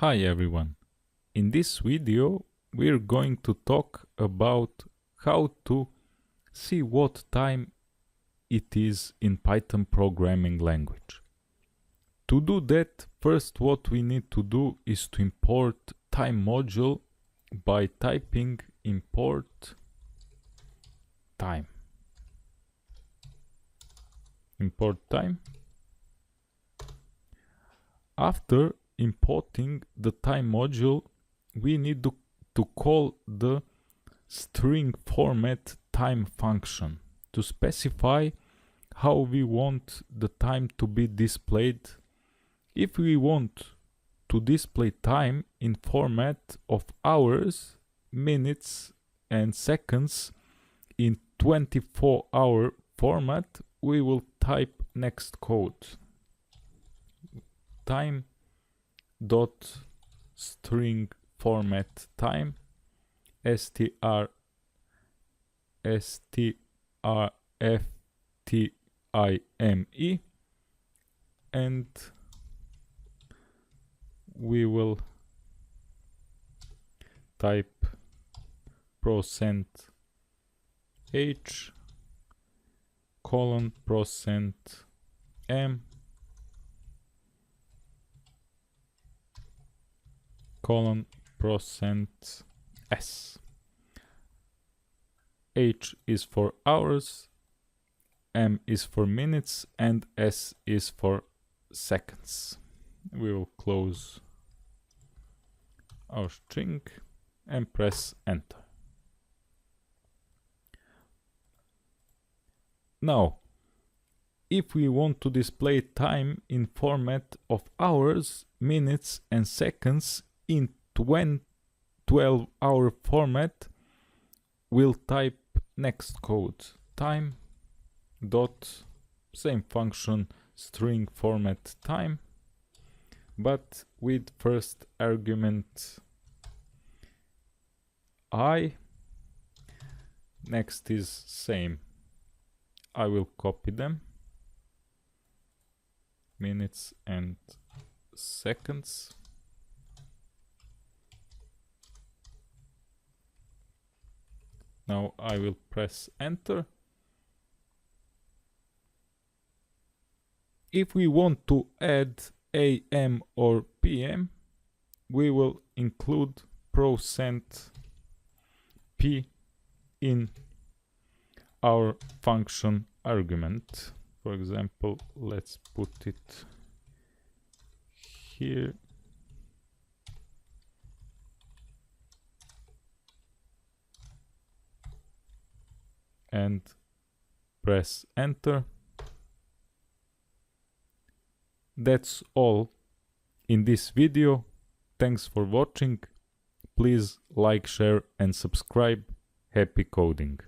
Hi everyone. In this video we're going to talk about how to see what time it is in Python programming language. To do that, first what we need to do is to import time module by typing import time. Import time. After importing the time module, we need to call the string format time function to specify how we want the time to be displayed. If we want to display time in format of hours, minutes and seconds in 24-hour format, we will type next code. Time dot string format time strftime and we will type %h colon %m colon %s. H is for hours, M is for minutes, and S is for seconds. We will close our string and press enter. Now, if we want to display time in format of hours, minutes, and seconds in 12-hour format, we'll type next code time dot same function string format time, but with first argument I. Next is same. I will copy them, minutes and seconds. Now I will press enter. If we want to add AM or PM, we will include %p in our function argument. For example, let's put it here. And press enter. That's all in this video. Thanks for watching. Please like, share and subscribe. Happy coding!